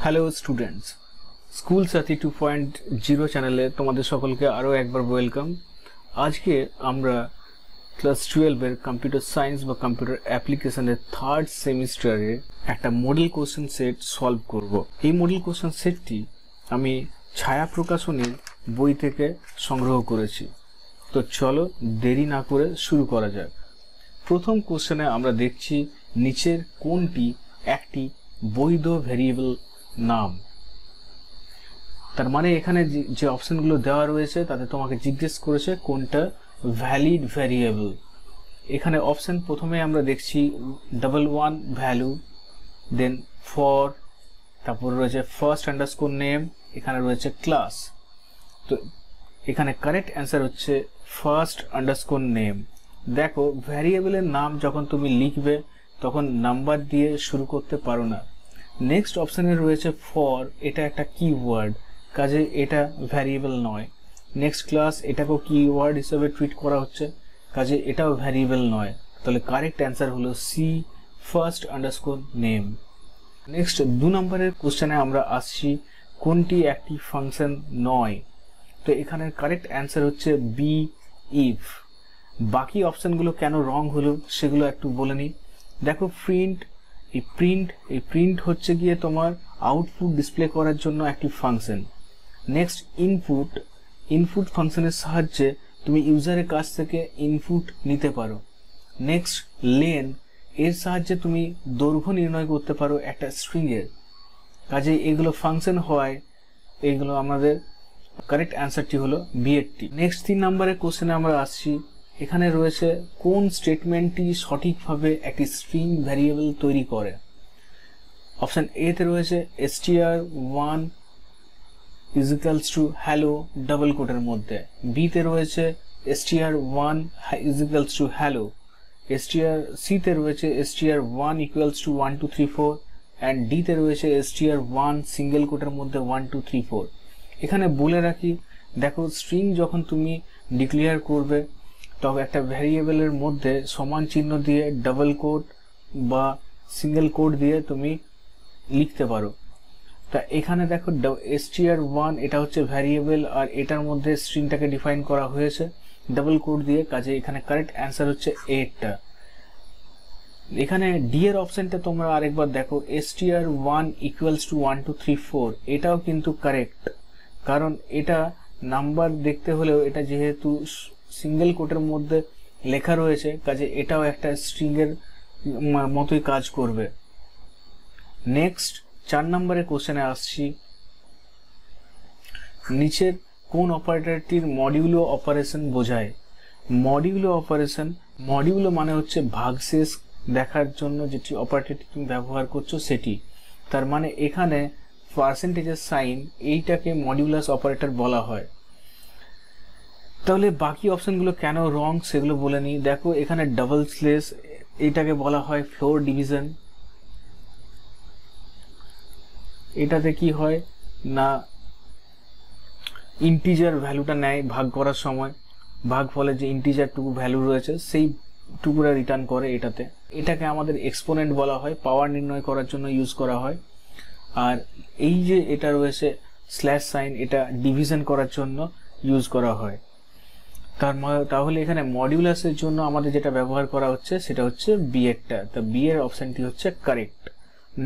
Hello students, school সাথী 2.0 চ্যানেলে তোমাদের সকলকে আরও একবার ওয়েলকাম। আজকে আমরা ক্লাস 12-এর কম্পিউটার সায়েন্স বা কম্পিউটার অ্যাপ্লিকেশনের থার্ড সেমিস্টারে একটা মডেল কোশ্চেন সেট সলভ করব। এই মডেল কোশ্চেন সেটটি আমি ছায়া প্রকাশনীর বই থেকে সংগ্রহ করেছি। তো চলো দেরি না করে শুরু করা যাক। প্রথম কোশ্চেনে আমরা দেখছি নিচের কোনটি একটি বৈধ ভেরিয়েবল নাম। তার মানে এখানে যে অপশনগুলো দেওয়া রয়েছে তাতে তোমাকে জিজ্ঞেস করেছে কোনটা ভ্যালিড ভেরিয়েবল। এখানে অপশন প্রথমে আমরা দেখছি 11 ভ্যালু, দেন ফর, তারপর রয়েছে ফার্স্ট আন্ডারস্কোর নেম, এখানে রয়েছে ক্লাস। তো এখানে কারেক্ট অ্যান্সার হচ্ছে ফার্স্ট আন্ডারস্কোর নেম। দেখো, ভ্যারিয়েবলের নাম যখন তুমি লিখবে তখন নাম্বার দিয়ে শুরু করতে পারো না। নেক্সট অপশানে রয়েছে ফর, এটা একটা কিওয়ার্ড, কাজে এটা ভ্যারিয়েবল নয়। নেক্সট ক্লাস, এটাকেও কিওয়ার্ড হিসেবে ট্রিট করা হচ্ছে, কাজে এটাও ভ্যারিয়েবল নয়। তাহলে কারেক্ট অ্যান্সার হলো সি, ফার্স্ট আন্ডারস্কোর নেম। নেক্সট 2 নম্বরের কোশ্চেনে আমরা আসছি কোনটি একটি ফাংশন নয়। তো এখানে কারেক্ট অ্যান্সার হচ্ছে বি, ইফ। বাকি অপশানগুলো কেন রং হলো সেগুলো একটু বলে নিই। দেখো, এই প্রিন্ট হচ্ছে গিয়ে তোমার আউটপুট ডিসপ্লে করার জন্য একটি ফাংশন। নেক্সট ইনপুট ফাংশনের সাহায্যে তুমি ইউজারের কাছ থেকে ইনপুট নিতে পারো। নেক্সট লেন, এর সাহায্যে তুমি দৈর্ঘ্য নির্ণয় করতে পারো একটা স্ট্রিংয়ের, কাজে এগুলো ফাংশন হয়। এইগুলো আমাদের কারেক্ট অ্যান্সারটি হলো বিএডটি। নেক্সট 3 নম্বরের কোশ্চেনে আমরা আসছি। এখানে রয়েছে কোন স্টেটমেন্টটি সঠিকভাবে একটি স্ট্রিং ভ্যারিয়েবল তৈরি করে। অপশন এ তে রয়েছে str1 is equals to hello double কোটের মধ্যে, বি তে রয়েছে str1 is equals to hello, C তে রয়েছে str1 equals to 1 2 3 4 and D তে রয়েছে str1 সিঙ্গেল কোটের মধ্যে 1 2 3 4। এখানে বলে রাখি, দেখো, স্ট্রিং যখন তুমি ডিক্লেয়ার করবে তবে একটা ভ্যারিয়েবলের মধ্যে সমান চিহ্ন দিয়ে ডাবল কোট বা সিঙ্গেল কোট দিয়ে তুমি লিখতে পারো। তা এখানে দেখো str1 এটা হচ্ছে ভ্যারিয়েবল আর এটার মধ্যে স্ট্রিংটাকে ডিফাইন করা হয়েছে ডাবল কোট দিয়ে, কাজে এখানে কারেক্ট অ্যান্সার হচ্ছে এইটটা। এখানে ডি এর অপশনটা তোমরা আরেকবার দেখো, str1 ইকুয়ালস টু 1 2 3 4, এটাও কিন্তু কারেক্ট, কারণ এটা নাম্বার দেখতে হলেও এটা যেহেতু সিঙ্গেল কোটের মধ্যে লেখা রয়েছে, কাজে এটাও একটা স্ট্রিং এর মতোই কাজ করবে। নেক্সট 4 নম্বরের কোশ্চেনে আসছি। নিচের কোন অপারেটরটির মডিউলো অপারেশন বোঝায়। মডিউলো মানে হচ্ছে ভাগশেষ দেখার জন্য যেটি অপারেটরটি তুমি ব্যবহার করছো সেটি। তার মানে এখানে পার্সেন্টেজের সাইন এইটাকে মডিউলাস অপারেটর বলা হয়। তাহলে বাকি অপশনগুলো কেন রং সেগুলো বলে নিই। দেখো, এখানে ডাবল স্লেশ এইটাকে বলা হয় ফ্লোর ডিভিশন। এটাতে কি হয় না, ইন্টিজার ভ্যালুটা নেয় ভাগ করার সময়, ভাগ ফলে যে ইন্টিজার টুকু ভ্যালু রয়েছে সেই টুকুরা রিটার্ন করে এটাতে। এটাকে আমাদের এক্সপোনেন্ট বলা হয়, পাওয়ার নির্ণয় করার জন্য ইউজ করা হয়। আর এই যে এটা রয়েছে স্ল্যাশ সাইন, এটা ডিভিশন করার জন্য ইউজ করা হয়। তাহলে এখানে মডিউলাসের জন্য আমাদের যেটা ব্যবহার করা হচ্ছে সেটা হচ্ছে বি এরটা। তো বি এর অপশনটি হচ্ছে কারেক্ট।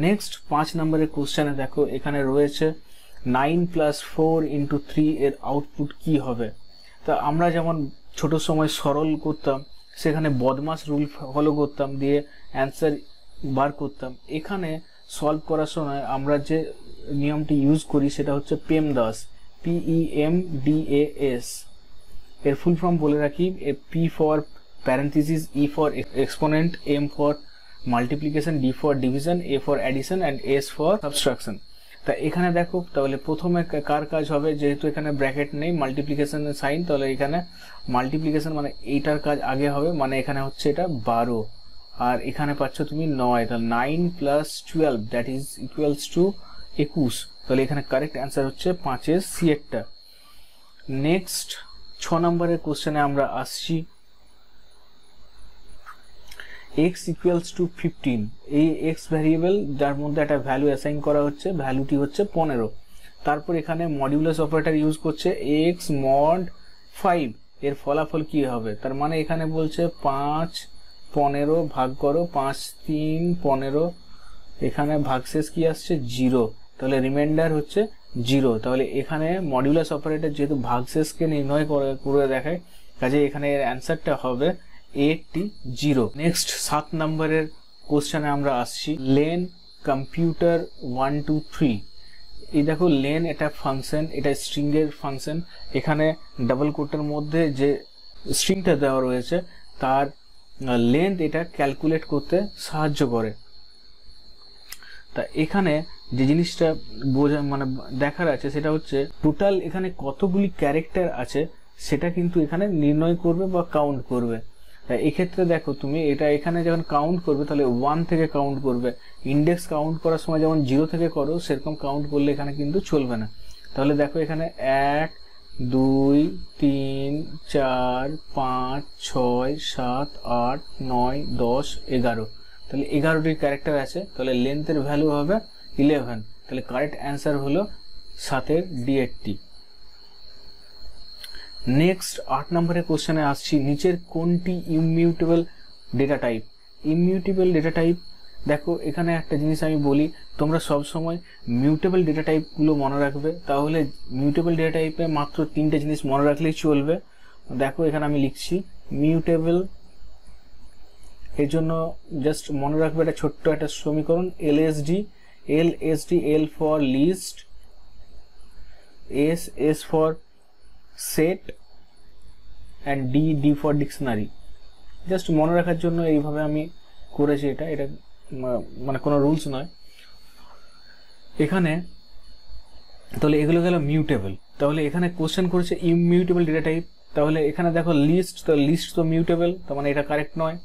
নেক্সট 5 নম্বরের কোশ্চেনে দেখো, এখানে রয়েছে 9 + 4 × 3 এর আউটপুট কি হবে। তা আমরা যেমন ছোট সময় সরল করতাম, সেখানে বদমাস রুল ফলো করতাম, দিয়ে অ্যান্সার বার করতাম। এখানে সলভ করার সময় আমরা যে নিয়মটি ইউজ করি সেটা হচ্ছে PEMDAS, PEMDAS। এর ফুল ফর্ম বলে রাখি, P for parenthesis, E for exponent, M for multiplication, D for division, A for addition and S for subtraction. তা এখানে দেখো, তাহলে প্রথমে কার কাজ হবে, যেহেতু এখানে ব্র্যাকেট নেই, মাল্টিপ্লিকেশনের সাইন, তাহলে এখানে মাল্টিপ্লিকেশন মানে এইটার কাজ আগে হবে, মানে এখানে হচ্ছে এটা 12 আর এখানে পাচ্ছ তুমি 9, তাহলে 9 + 12 দ্যাট ইজ ইকুয়ালস টু 21। তাহলে এখানে কারেক্ট অ্যান্সার হচ্ছে 5-এর সি এরটা। নেক্সট 6 নম্বরের কোশ্চেনে আমরা আসছি। এক্স ইকুয়ালস টু 15, এই এক্স ভ্যারিয়েবল যার মধ্যে একটা ভ্যালু অ্যাসাইন করা হচ্ছে, ভ্যালুটি হচ্ছে 15। তারপর এখানে মডিউলাস অপারেটর ইউজ করছে এক্স মড 5, এর ফলাফল কি হবে, তার মানে এখানে বলছে 5 15 ভাগ করো, 5 3 15, এখানে ভাগশেষ কি আসছে 0, তাহলে রিমাইন্ডার হচ্ছে 0। তাহলে এখানে মডিউলাস অপারেটর যেহেতু ভাগশেষকে নির্ণয় করে দেখায়, কাজে এখানে এর অ্যান্সারটা হবে 80। নেক্সট 7 নম্বরের কোশ্চেনে আমরা আসছি, লেন কম্পিউটার 1 2 3। এই দেখো লেন এটা ফাংশন, এটা স্ট্রিং এর ফাংশন। এখানে ডাবল কোটের মধ্যে যে স্ট্রিংটা দেওয়া রয়েছে তার লেন্থ এটা ক্যালকুলেট করতে সাহায্য করে। তা এখানে যে জিনিসটা মানে দেখার আছে সেটা হচ্ছে টোটাল এখানে কতগুলি ক্যারেক্টার আছে সেটা কিন্তু এখানে নির্ণয় করবে বা কাউন্ট করবে। তাই এক্ষেত্রে দেখো তুমি এটা এখানে যখন কাউন্ট করবে তাহলে 1 থেকে কাউন্ট করবে, ইন্ডেক্স কাউন্ট করার সময় যেমন 0 থেকে করো সেরকম কাউন্ট করলে এখানে কিন্তু চলবে না। তাহলে দেখো এখানে 1 2 3 4 5 6 7 8 9 10 11, তাহলে 11টি ক্যারেক্টার আছে, তাহলে লেন্থের ভ্যালু হবে 11। তাহলে কারেক্ট অ্যান্সার হলো 7-এর D80। নেক্সট 8 নম্বরের কোশ্চেনে আসছি, নিচের কোনটি immutable data type? Immutable data type, দেখো এখানে একটা জিনিস আমি বলি, তোমরা সব সময় মিউটেবল ডেটা টাইপগুলো মনে রাখবে, তাহলে মিউটেবল ডেটা টাইপে মাত্র 3টে জিনিস মনে রাখলেই চলবে। দেখো এখানে আমি লিখছি মিউটেবল, এর জন্য জাস্ট মনে রাখবে একটা ছোট্ট একটা সমীকরণ, LSD, L for list, S for set and D for dictionary. Just মনে রাখার জন্য এইভাবে আমি করেছি, এটা মানে কোনো রুলস নয় এখানে। তাহলে এগুলো গেল মিউটেবল। তাহলে এখানে কোশ্চেন করেছে ইমিউটেবল ডেটা টাইপ, তাহলে এখানে দেখো লিস্ট, তো লিস্ট তো মিউটেবল, তার মানে এটা কারেক্ট নয়।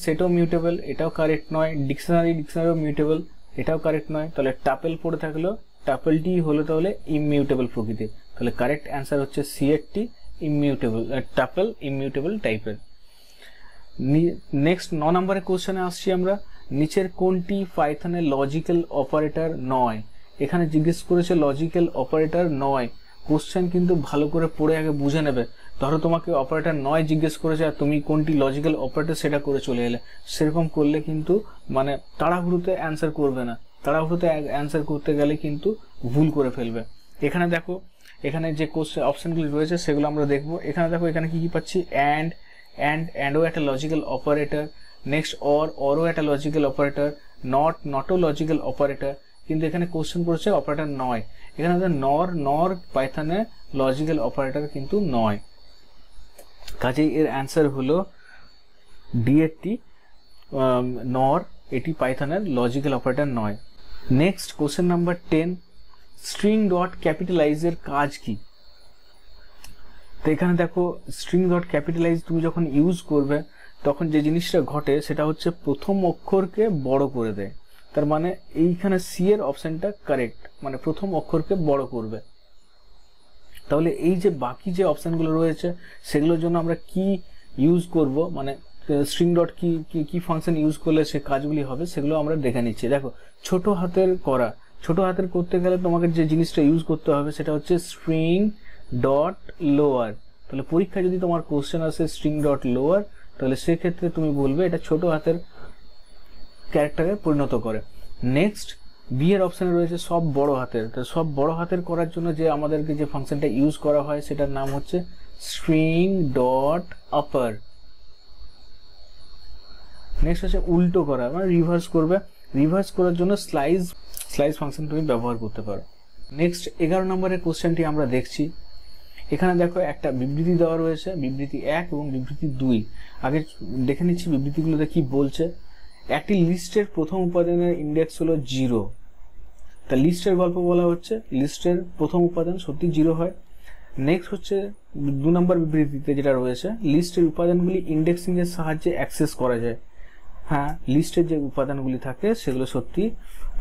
সেটও মিউটেবল, এটাও কারেক্ট নয়। ডিকশনারিও মিউটেবল, এটাও কারেক্ট নয়। তাহলে টাপেল পড়ে থাকলো, টাপেলটি হলো তাহলে ইমিউটেবল প্রকৃতির, তাহলে কারেক্ট অ্যান্সার হচ্ছে C80 ইমিউটেবল, টাপেল ইমিউটেবল টাইপের। নেক্সট 9 নম্বরের কোশ্চেনে আসছি আমরা, নিচের কোনটি পাইথনের লজিক্যাল অপারেটর নয়? এখানে জিজ্ঞেস করেছে লজিক্যাল অপারেটর নয়, কোশ্চেন কিন্তু ভালো করে পড়ে আগে বুঝে নেবে। ধরো তোমাকে অপারেটর নয় জিজ্ঞেস করেছে আর তুমি কোনটি লজিক্যাল অপারেটর সেটা করে চলে এলে, সেরকম করলে কিন্তু মানে তাড়াহুড়োতে অ্যান্সার করবে না, তাড়াহুড়োতে অ্যান্সার করতে গেলে কিন্তু ভুল করে ফেলবে। এখানে দেখো এখানে যে কোশ্চেন অপশনগুলি রয়েছে সেগুলো আমরা দেখবো। এখানে দেখো এখানে কি কি পাচ্ছি, অ্যান্ডও একটা লজিক্যাল অপারেটর, নেক্সট অরও একটা লজিক্যাল অপারেটর, নটও লজিক্যাল অপারেটর, কিন্তু এখানে কোশ্চেন করেছে অপারেটর নয়। এখানে নর পাইথনে লজিক্যাল অপারেটর কিন্তু নয়, কাজেই এর অ্যান্সার হলো D80 নর, এটি পাইথনের লজিক্যাল অপারেটর নয়। Next question number 10, string dot ক্যাপিটালাইজের কাজ কি? তো এখানে দেখো স্ট্রিং ডট ক্যাপিটালাইজ তুমি যখন ইউজ করবে তখন যে জিনিসটা ঘটে সেটা হচ্ছে প্রথম অক্ষরকে বড় করে দেয়, তার মানে এইখানে সি এর অপশনটা কারেক্ট, মানে প্রথম অক্ষরকে বড় করবে। তাহলে এই যে বাকি যে অপশনগুলো রয়েছে সেগুলোর জন্য আমরা কি ইউজ করব, মানে স্ট্রিং ডট কি ফাংশন ইউজ করলে সে কাজগুলি হবে সেগুলো আমরা দেখে নিচ্ছি। দেখো ছোট হাতের করা, ছোট হাতের করতে গেলে তোমাকে যে জিনিসটা ইউজ করতে হবে সেটা হচ্ছে স্ট্রিং ডট লোয়ার। তাহলে পরীক্ষায় যদি তোমার কোশ্চেন আসে স্ট্রিং ডট লোয়ার, তাহলে সেক্ষেত্রে তুমি বলবে এটা ছোট হাতের ক্যারেক্টারে পরিণত করে। নেক্সট বি এর অপশনে রয়েছে সব বড় হাতের, তো সব বড় হাতের করার জন্য যে আমাদেরকে যে ফাংশনটা ইউজ করা হয় সেটার নাম হচ্ছে স্ট্রিং ডট আপার। নেক্সট হচ্ছে উল্টো করা, মানে রিভার্স করবে, রিভার্স করার জন্য স্লাইস ফাংশন তুমি ব্যবহার করতে পারো। নেক্সট 11 নম্বরের কোশ্চেনটি আমরা দেখছি। এখানে দেখো একটা বিবৃতি দেওয়া রয়েছে, বিবৃতি 1 এবং বিবৃতি 2। আগে দেখে নিচ্ছি বিবৃতিগুলোতে কি বলছে। একটি লিস্টের প্রথম উপাদানের ইন্ডেক্স হলো 0, তা লিস্টের গল্প বলা হচ্ছে, লিস্টের প্রথম উপাদান সত্যি 0 হয়। নেক্সট হচ্ছে 2 নম্বর বিবৃতিতে যেটা রয়েছে, লিস্টের উপাদানগুলি ইন্ডেক্সিং এর সাহায্যে অ্যাক্সেস করা যায়। হ্যাঁ, লিস্টের যে উপাদানগুলি থাকে সেগুলো সত্যি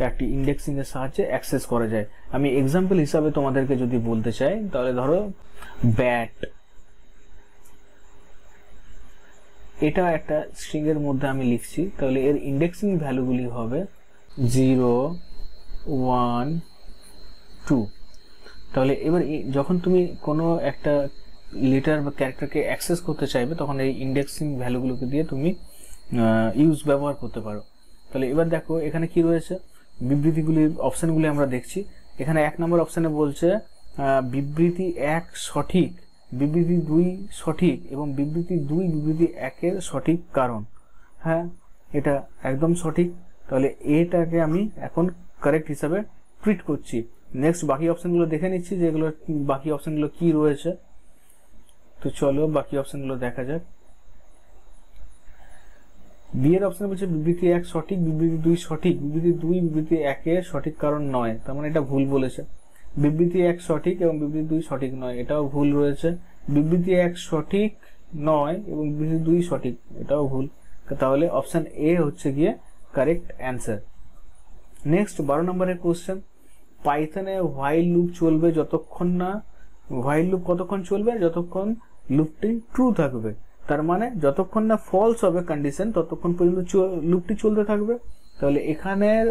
একটি ইন্ডেক্সিং এর সাহায্যে অ্যাক্সেস করা যায়। আমি এক্সাম্পল হিসাবে তোমাদেরকে যদি বলতে চাই তাহলে ধরো ব্যাট, এটা একটা স্ট্রিং এর মধ্যে আমি লিখছি, তাহলে এর ইন্ডেক্সিং ভ্যালুগুলি হবে 0 1 2। তাহলে এবার যখন তুমি কোনো একটা লেটার বা ক্যারেক্টারকে অ্যাক্সেস করতে চাইবে তখন এই ইন্ডেক্সিং ভ্যালুগুলোকে দিয়ে তুমি ব্যবহার করতে পারো। তাহলে এবার দেখো এখানে কি রয়েছে, বিবৃতিগুলির অপশানগুলি আমরা দেখছি। এখানে 1 নম্বর অপশানে বলছে বিবৃতি 1 সঠিক, বিবৃতি 2 সঠিক এবং বিবৃতি 2 বিবৃতি 1-এর সঠিক কারণ। হ্যাঁ, এটা একদম সঠিক। তাহলে এটাকে আমি এখন কারেক্ট হিসাবে ট্রিট করছি। নেক্সট বাকি অপশানগুলো দেখে নিচ্ছি যে এগুলো বাকি অপশানগুলো কি রয়েছে। তো চলো বাকি অপশানগুলো দেখা যাক। বি এর অপশন বলছে বিবৃতি 1 সঠিক, বিবৃতি 2 সঠিক, বিবৃতি 2 বিবৃতি 1-এর সঠিক কারণ নয়, তার মানে এটা ভুল বলেছে। বিবৃতি 1 সঠিক এবং বিবৃতি 2 সঠিক নয়, এটাও ভুল রয়েছে। বিবৃতি 1 সঠিক নয় এবং বিবৃতি 2 সঠিক, এটাও ভুল। তাহলে অপশন এ হচ্ছে গিয়ে কারেক্ট অ্যান্সার। নেক্সট 12 নম্বরের কোশ্চেন, পাইথনে হোয়াইল লুপ চলবে যতক্ষণ না, হোয়াইল লুপ কতক্ষণ চলবে, যতক্ষণ লুপটি ট্রু থাকবে। তার মানে যতক্ষণ না ফলস হবে কন্ডিশন ততক্ষণ পর্যন্ত লুপটি চলতে থাকবে। তাহলে এখানের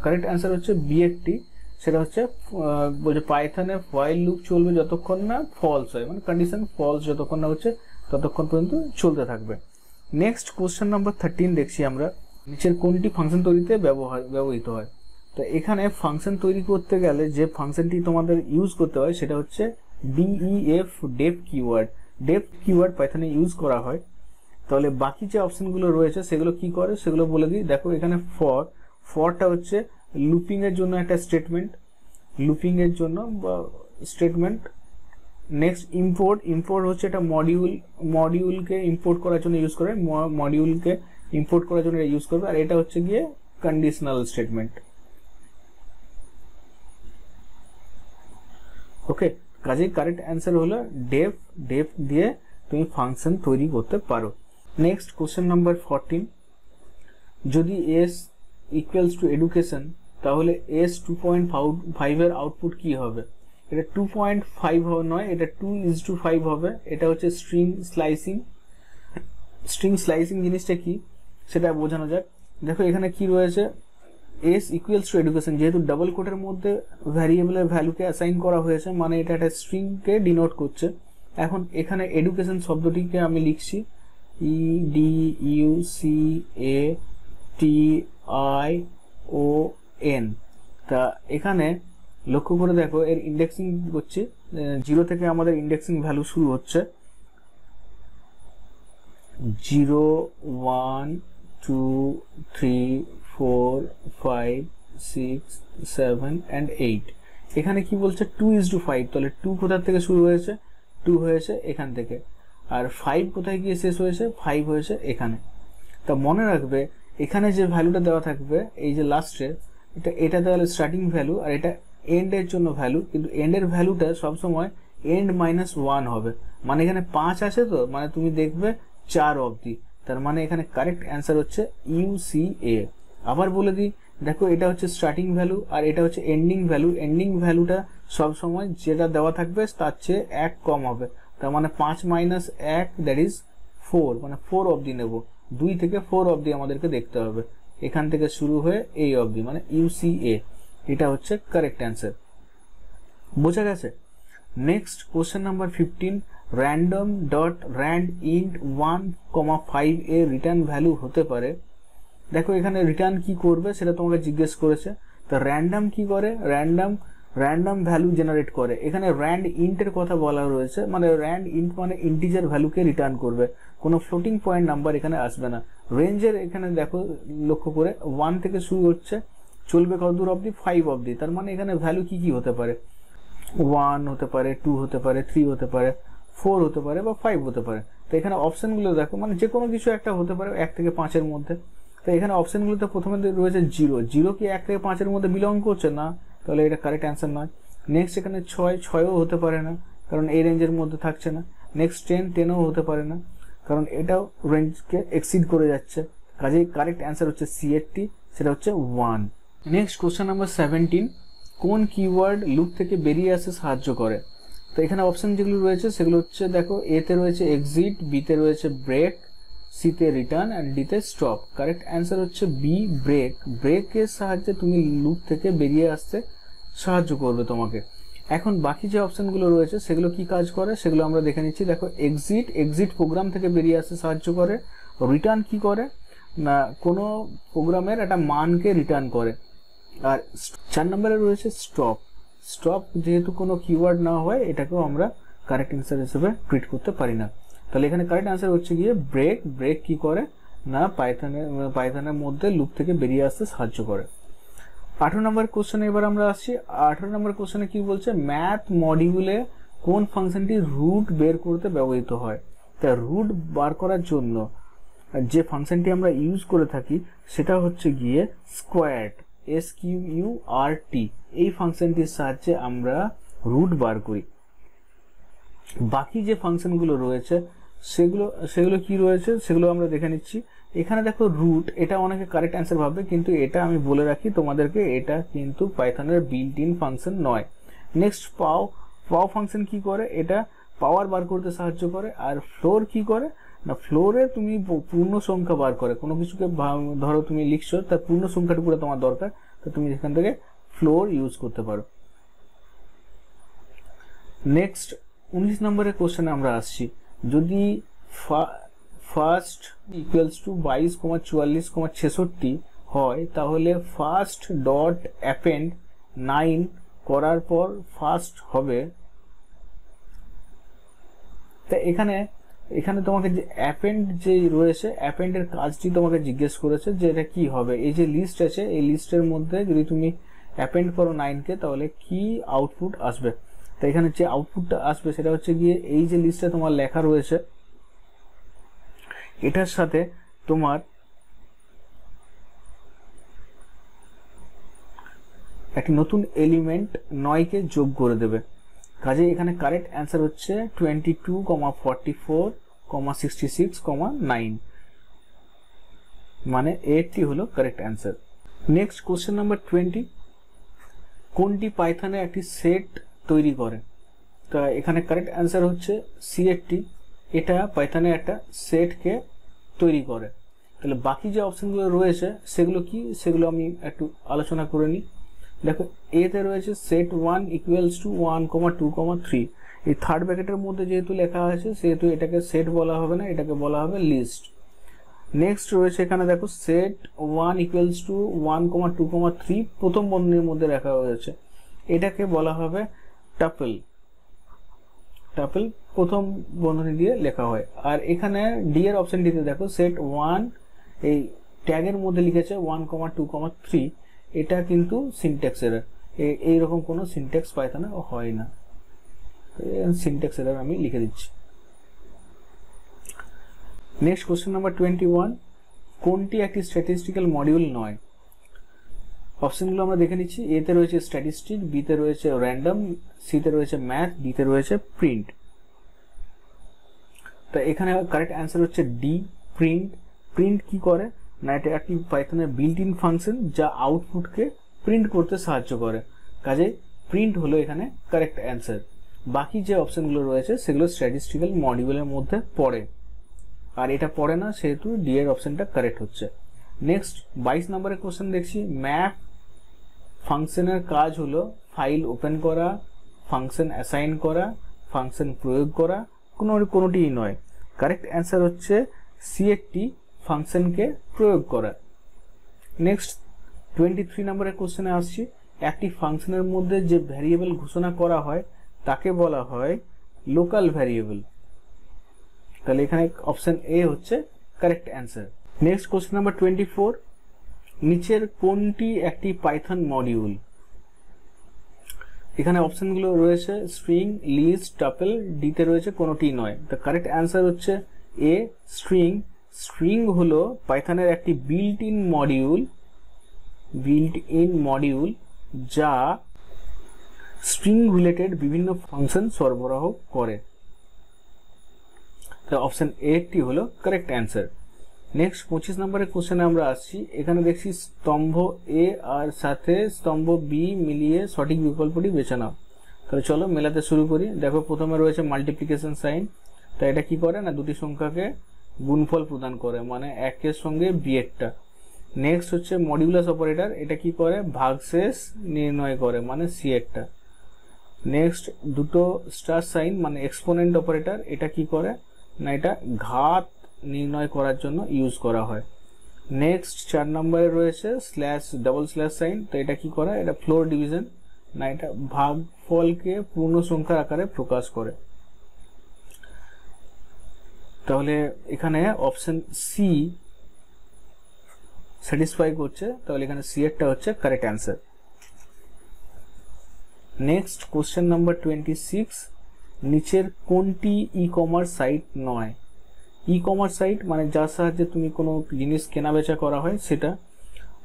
কারেক্ট অ্যান্সার হচ্ছে বি একটি, সেটা হচ্ছে বলছে পাইথনে হোয়াইল লুপ চলবে যতক্ষণ না ফলস হয়, মানে কন্ডিশন ফলস যতক্ষণ না হচ্ছে ততক্ষণ পর্যন্ত চলতে থাকবে। নেক্সট কোশ্চেন নাম্বার 13 দেখছি আমরা, নিচের কোনটি ফাংশন তৈরিতে ব্যবহৃত হয়। তো এখানে ফাংশন তৈরি করতে গেলে যে ফাংশনটি তোমাদের ইউজ করতে হয় সেটা হচ্ছে def def keyword. Def keyword পাইথনে ইউজ করা হয়। তাহলে বাকি যে অপশনগুলো রয়েছে সেগুলো কি করে সেগুলো বলে দিই। দেখো এখানে ফরটা হচ্ছে লুপিং এর জন্য একটা স্টেটমেন্ট, লুপিং এর জন্য বা স্টেটমেন্ট। নেক্সট ইম্পোর্ট হচ্ছে এটা মডিউলকে ইম্পোর্ট করার জন্য ইউজ করে, মডিউলকে ইম্পোর্ট করার জন্য ইউজ করবে। আর এটা হচ্ছে গিয়ে কন্ডিশনাল স্টেটমেন্ট। ওকে, কাজেই কারেক্ট অ্যান্সার হলো ডেফ দিয়ে তুমি ফাংশন তৈরি করতে পারো। নেক্সট কোশ্চেন নাম্বার 14, যদি s ইকুয়ালস টু এডুকেশন তাহলে s 2.5 এর আউটপুট কি হবে। এটা 2.5 নয়, এটা 2:5 হবে। এটা হচ্ছে স্ট্রিং স্লাইসিং। স্ট্রিং স্লাইসিং জিনিসটা কি সেটা বোঝানো যাক। দেখো এখানে কি রয়েছে, s ইকুয়ালস টু এডুকেশন, যেহেতু ডাবল কোটের মধ্যে ভ্যারিয়েবলের ভ্যালুকে অ্যাসাইন করা হয়েছে মানে এটা একটা স্ট্রিংকে ডিনোট করছে। এখন এখানে এডুকেশন শব্দটিকে আমি লিখছি EDUCATION। তা এখানে লক্ষ্য করে দেখো এর ইন্ডেক্সিং করছি, 0 থেকে আমাদের ইন্ডেক্সিং ভ্যালু শুরু হচ্ছে 0 1 2 3 4 5 6 7 and 8। এখানে কি বলছে 2:5, তাহলে 2 কোথা থেকে শুরু হয়েছে, 2 হয়েছে এখান থেকে। আর 5 কোথায় গিয়ে শেষ হয়েছে, 5 হয়েছে এখানে। তা মনে রাখবে এখানে যে ভ্যালুটা দেওয়া থাকবে এই যে লাস্টে, এটা তাহলে স্টার্টিং ভ্যালু আর এটা এন্ড এর জন্য ভ্যালু, কিন্তু এন্ড এর ভ্যালুটা সবসময় end -1 হবে। মানে এখানে 5 আছে, তো মানে তুমি দেখবে 4 অবধি, তার মানে এখানে কারেক্ট অ্যান্সার হচ্ছে UCA। আবার বলে দিই, দেখো এটা হচ্ছে স্টার্টিং ভ্যালু আর এটা হচ্ছে এন্ডিং ভ্যালু। এন্ডিং ভ্যালুটা সবসময় যেটা দেওয়া থাকবে তার চেয়ে 1 কম হবে, তার মানে 5 - 1 দ্যাট ইজ 4, মানে 4 অবধি নেব। 2 থেকে 4 অবধি আমাদেরকে দেখতে হবে, এখান থেকে শুরু হয়ে এই অবধি, মানে UCA। এটা হচ্ছে কারেক্ট অ্যান্সার। বোঝা গেছে? নেক্সট কোশ্চেন নাম্বার 15, random.randint 1,5 এর রিটার্ন ভ্যালু হতে পারে। দেখো এখানে রিটার্ন কি করবে সেটা তোমাকে জিজ্ঞেস করেছে। তো র্যান্ডম কি করে, র্যান্ডম ভ্যালু জেনারেট করে। এখানে র্যান্ড ইন্টের কথা বলা রয়েছে, মানে র্যান্ড ইন্ট মানে ইন্টিজার ভ্যালুকে রিটার্ন করবে, কোনো ফ্লোটিং পয়েন্ট নাম্বার এখানে আসবে না। রেঞ্জের এখানে দেখো লক্ষ্য করে 1 থেকে শুরু হচ্ছে, চলবে কত দূর অবধি, 5 অবধি। তার মানে এখানে ভ্যালু কি কি হতে পারে, 1 হতে পারে, 2 হতে পারে, 3 হতে পারে, 4 হতে পারে বা 5 হতে পারে। তো এখানে অপশনগুলো দেখো, মানে যে কোনো কিছু একটা হতে পারে 1 থেকে 5 এর মধ্যে। তো এখানে অপশনগুলোতে প্রথমে রয়েছে 0 কি 1 থেকে 5 এর মধ্যে বিলং করছে না, তাহলে এটা কারেক্ট অ্যান্সার নয়। নেক্সট এখানে 6ও হতে পারে না, কারণ এই রেঞ্জের মধ্যে থাকছে না। নেক্সট 10ও হতে পারে না, কারণ এটাও রেঞ্জকে এক্সিড করে যাচ্ছে। কাজেই কারেক্ট অ্যান্সার হচ্ছে C80, সেটা হচ্ছে 1। নেক্সট কোশ্চেন নাম্বার 17, কোন কিওয়ার্ড লুপ থেকে বেরিয়ে আসতে সাহায্য করে। তো এখানে অপশন যেগুলো রয়েছে সেগুলো হচ্ছে, দেখো এতে রয়েছে এক্সিট, বিতে রয়েছে ব্রেক, সিতে রিটার্ন অ্যান্ড ডিতে স্টপ। কারেক্ট অ্যান্সার হচ্ছে বি, ব্রেক। ব্রেকের সাহায্যে তুমি লুপ থেকে বেরিয়ে আসতে সাহায্য করবে তোমাকে। এখন বাকি যে অপশনগুলো রয়েছে সেগুলো কি কাজ করে সেগুলো আমরা দেখে নিচ্ছি। দেখো, এক্সিট প্রোগ্রাম থেকে বেরিয়ে আসতে সাহায্য করে। রিটার্ন কি করে না, কোনো প্রোগ্রামের একটা মানকে রিটার্ন করে। আর 4 নম্বরে রয়েছে স্টপ যেহেতু কোনো কিওয়ার্ড না হয় এটাকেও আমরা কারেক্ট অ্যান্সার হিসেবে ট্রিট করতে পারি না। তাহলে এখানে কারেক্ট অ্যান্সার হচ্ছে গিয়ে ব্রেক কি করে না পাইথনের মধ্যে লুপ থেকে বেরিয়ে আসতে সাহায্য করে। 18 নম্বর কোশ্চেনে এবার আমরা আসছি। 18 নম্বর কোশ্চেনে কি বলছে, ম্যাথ মডিউলে কোন ফাংশনটি রুট বের করতে ব্যবহৃত হয়। তা রুট বার করার জন্য যে ফাংশনটি আমরা ইউজ করে থাকি সেটা হচ্ছে গিয়ে স্কোয়ারড, SQURT। এই ফাংশনটির সাহায্যে আমরা রুট বার করি। বাকি যে ফাংশনগুলো রয়েছে সেগুলো কি রয়েছে সেগুলো আমরা দেখে নিচ্ছি। এখানে দেখো রুট, এটা অনেকে কারেক্ট অ্যান্সার ভাববে, কিন্তু এটা আমি বলে রাখি তোমাদেরকে, এটা কিন্তু পাইথনের বিল্ট ইন ফাংশন নয়। নেক্সট পাও ফাংশন কি করে, এটা পাওয়ার বার করতে সাহায্য করে। আর ফ্লোর কি করে না, ফ্লোরে তুমি পূর্ণ সংখ্যা বার করে, কোনো কিছুকে ধরো তুমি লিখছো তার পূর্ণ সংখ্যাটুকু তোমার দরকার, তো তুমি এখান থেকে ফ্লোর ইউজ করতে পারো। নেক্সট 19 নম্বরের কোশ্চেনে আমরা আসছি। যদি ফার্স্ট ইকুয়ালস টু 22,44,66 হয় তাহলে ফার্স্ট ডট অ্যাপেন্ড 9 করার পর ফার্স্ট হবে। তা এখানে তোমাকে যে অ্যাপেন্ড যে রয়েছে, অ্যাপেন্ডের কাজটি তোমাকে জিজ্ঞেস করেছে যে এটা কি হবে। এই যে লিস্ট আছে, এই লিস্টের মধ্যে যদি তুমি অ্যাপেন্ড করো 9কে তাহলে কি আউটপুট আসবে। তো এখানে যে আউটপুটটা আসবে সেটা হচ্ছে গিয়ে এই যে লিস্টে তোমার লেখা রয়েছে এটার সাথে তোমার একটি নতুন এলিমেন্ট 9কে যোগ করে দেবে। কাজে এখানে কারেক্ট অ্যান্সার হচ্ছে 22,44,66,9, মানে এটি হলো correct answer. Next question number 20, কোনটি পাইথনে একটি সেট তৈরি করে। তা এখানে কারেক্ট অ্যান্সার হচ্ছে সিএটি, এটা পাইথনে একটা সেটকে তৈরি করে। তাহলে বাকি যে অপশনগুলো রয়েছে সেগুলো কি সেগুলো আমি একটু আলোচনা করে নিই। দেখো, এতে রয়েছে সেট 1 ইকুয়ালস টু 1,2,3। এই থার্ড ব্র্যাকেটের মধ্যে যেহেতু লেখা আছে সেহেতু এটাকে সেট বলা হবে না, এটাকে বলা হবে লিস্ট। নেক্সট রয়েছে এখানে দেখো সেট 1 ইকুয়ালস টু 1,2,3 প্রথম বন্ধনীর মধ্যে রাখা হয়েছে, এটাকে বলা হবে টাপল প্রথম বন্ধনী দিয়ে লেখা হয়। আর এখানে ডি এর অপশনটিতে দেখো সেট 1 এই ট্যাগের মধ্যে লিখেছে 1,2,3, এটা কিন্তু সিনট্যাক্স এরর, এইরকম কোনো সিনট্যাক্স পাইথনে হয় না, সিনট্যাক্স এরর আমি লিখে দিচ্ছি। নেক্সট কোশ্চেন নাম্বার 21, কোনটি একটি স্ট্যাটিস্টিক্যাল মডিউল নয়। অপশনগুলো আমরা দেখে নিচ্ছি। এতে রয়েছে স্ট্যাটিস্টিক, বিতে রয়েছে র্যান্ডম, সিতে রয়েছে ম্যাথ, ডিতে রয়েছে প্রিন্ট। তো এখানে কারেক্ট অ্যান্সার হচ্ছে ডি, প্রিন্ট কি করে না, এটা একটি পাইথনের বিল্ট ইন ফাংশন যা আউটপুটকে প্রিন্ট করতে সাহায্য করে। কাজে প্রিন্ট হলো এখানে কারেক্ট অ্যান্সার। বাকি যে অপশনগুলো রয়েছে সেগুলো স্ট্যাটিস্টিক্যাল মডিউলের মধ্যে পড়ে, আর এটা পড়ে না, সেহেতু ডি এর অপশনটা কারেক্ট হচ্ছে। নেক্সট 22 নম্বরের কোশ্চেন দেখছি। ম্যাপ ফাংশনের কাজ হলো ফাইল ওপেন করা, ফাংশন অ্যাসাইন করা, ফাংশন প্রয়োগ করা, কোনোটিই নয়। কারেক্ট অ্যান্সার হচ্ছে সিএটি, ফাংশনকে প্রয়োগ করা। নেক্সট 23 নম্বরের কোশ্চেনে আসছি। একটি ফাংশনের মধ্যে যে ভ্যারিয়েবল ঘোষণা করা হয় তাকে বলা হয় লোকাল ভ্যারিয়েবল। তাহলে এখানে অপশন এ হচ্ছে correct answer. Next question number 24, নিচের কোনটি একটি পাইথন মডিউল। এখানে অপশনগুলো রয়েছে স্ট্রিং, লিস্ট, টাপল, ডিতে রয়েছে কোনোটি নয়। দ্য কারেক্ট অ্যান্সার হচ্ছে এ, স্ট্রিং হলো পাইথনের একটি বিল্ট ইন মডিউল যা স্ট্রিং রিলেটেড বিভিন্ন ফাংশন সরবরাহ করে। তো অপশন এটি হলো কারেক্ট অ্যান্সার। নেক্সট 25 নম্বরের কোশ্চেনে আমরা আসছি। এখানে দেখছি স্তম্ভ এ আর সাথে স্তম্ভ বি মিলিয়ে সঠিক বিকল্পটি বেছে নাও। তাহলে চলো মেলাতে শুরু করি। দেখো, প্রথমে রয়েছে মাল্টিপ্লিকেশন সাইন। তা এটা কি করে না, দুটি সংখ্যাকে গুণফল প্রদান করে, মানে একের সঙ্গে বিয়েরটা। নেক্সট হচ্ছে মডিউলাস অপারেটর, এটা কি করে ভাগশেষ নির্ণয় করে, মানে সি এরটা। নেক্সট দুটো স্টার সাইন মানে এক্সপোনেন্ট অপারেটর, এটা কি করে না এটা ঘাত নির্ণয় করার জন্য ইউজ করা হয়। নেক্সট 4 নম্বরে রয়েছে স্ল্যাশ ডাবল স্ল্যাশ সাইন, তো এটা কি করে, এটা ফ্লোর ডিভিশন, না এটা ভাগফলকে পূর্ণ সংখ্যার আকারে প্রকাশ করে। তাহলে এখানে অপশন সি স্যাটিসফাই করছে, তাহলে এখানে সি এরটা হচ্ছে correct answer. Next question number 26, নিচের কোনটি ই কমার্স সাইট নয়? ই কমার্স সাইট মানে যার সাহায্যে তুমি কোনো জিনিস কেনা বেচা করা হয় সেটা।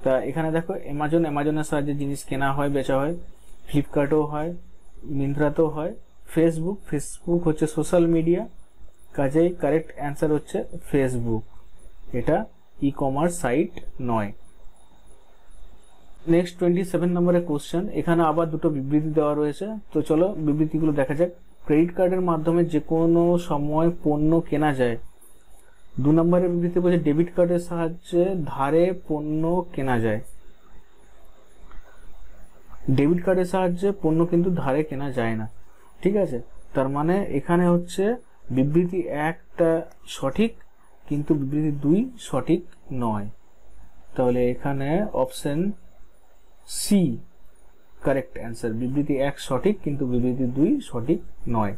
তা এখানে দেখো অ্যামাজনের সাহায্যে জিনিস কেনা হয় বেচা হয়, ফ্লিপকার্টও হয়, মিন্ত্রাতেও হয়, ফেসবুক হচ্ছে সোশ্যাল মিডিয়া, কাজেই কারেক্ট অ্যান্সার হচ্ছে ফেসবুক, এটা ই কমার্স সাইট নয়। নেক্সট 27 নম্বরের কোশ্চেন, এখানে আবার দুটো বিবৃতি দেওয়া রয়েছে, তো চলো বিবৃতিগুলো দেখা যাক। ক্রেডিট কার্ডের মাধ্যমে যে কোনো সময় পণ্য কেনা যায়। 2 নম্বরের বিবৃতি বলছে ডেবিট কার্ডের সাহায্যে ধারে পণ্য কেনা যায়। ডেবিট কার্ডের সাহায্যে পণ্য কিন্তু ধারে কেনা যায় না, ঠিক আছে। তার মানে এখানে হচ্ছে বিবৃতি 1টা সঠিক কিন্তু বিবৃতি 2 সঠিক নয়, তাহলে এখানে অপশন সি কারেক্ট অ্যান্সার, বিবৃতি 1 সঠিক কিন্তু বিবৃতি 2 সঠিক নয়।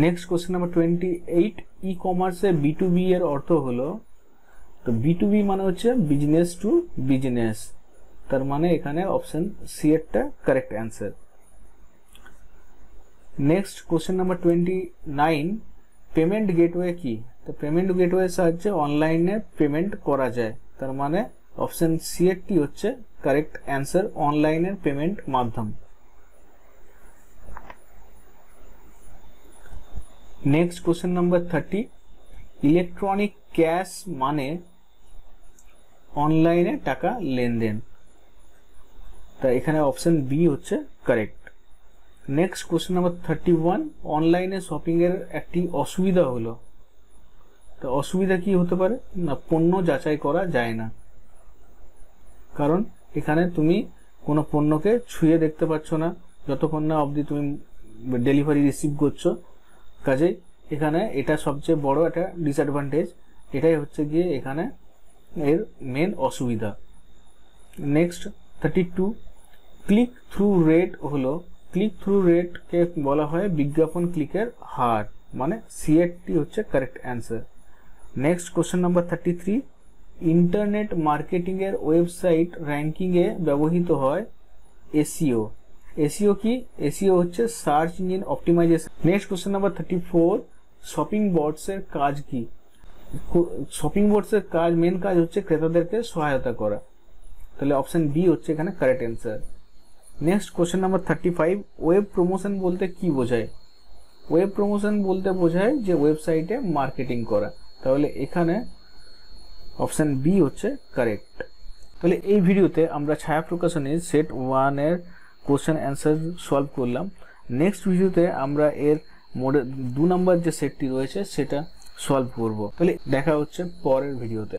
নেক্সট কোশ্চেন নাম্বার 28, ই কমার্সে B2B এর অর্থ হলো, তো B2B মানে হচ্ছে বিজনেস টু বিজনেস, তার মানে এখানে অপশন সি এরটা correct answer. Next question number 29, payment gateway কি? তো পেমেন্ট গেটওয়ের সাহায্যে অনলাইনে পেমেন্ট করা যায়, তার মানে অপশন সি এরটি হচ্ছে কারেক্ট অ্যান্সার, অনলাইনের পেমেন্ট মাধ্যম। Next question number 30, electronic cash মানে অনলাইনে টাকা লেনদেন, তা এখানে অপশন বি হচ্ছে কারেক্ট। নেক্সট কোশ্চেন নাম্বার 31, অনলাইনে শপিং এর একটি অসুবিধা হলো, তো অসুবিধা কি হতে পারে না পণ্য যাচাই করা যায় না, কারণ এখানে তুমি কোনো পণ্যকে ছুঁয়ে দেখতে পাচ্ছ না যতক্ষণ না অবধি তুমি ডেলিভারি রিসিভ করছো, কাজেই এখানে এটা সবচেয়ে বড় একটা ডিসঅ্যাডভান্টেজ, এটাই হচ্ছে গিয়ে এখানে এর মেন অসুবিধা। নেক্সট 32, ক্লিক থ্রু রেট হলো, ক্লিক থ্রু রেটকে বলা হয় বিজ্ঞাপন ক্লিকের হার, মানে সি এরটি হচ্ছে correct answer. Next question number 33, internet marketing এর ওয়েবসাইট র্যাঙ্কিং এ ব্যবহৃত হয় এসইও। এসইও কি? এসইও হচ্ছে search engine optimization. Next question number 34, shopping bots এর কাজ কি? শপিং বটস এর কাজ মেন কাজ হচ্ছে ক্রেতাদেরকে সহায়তা করা, তাহলে অপশন বি হচ্ছে এখানে correct answer. Next question number 35, web promotion বলতে কি বোঝায়? ওয়েব প্রমোশন বলতে বোঝায় যে ওয়েবসাইটে মার্কেটিং করা, তাহলে এখানে অপশন বি হচ্ছে কারেক্ট। তাহলে এই ভিডিওতে আমরা ছায়া প্রকাশনীর সেট 1 এর কোশ্চেন অ্যান্সার সলভ করলাম। নেক্সট ভিডিওতে আমরা এর 2 নম্বর যে সেটটি রয়েছে সেটা সলভ করব। তাহলে দেখা হচ্ছে পরের ভিডিওতে।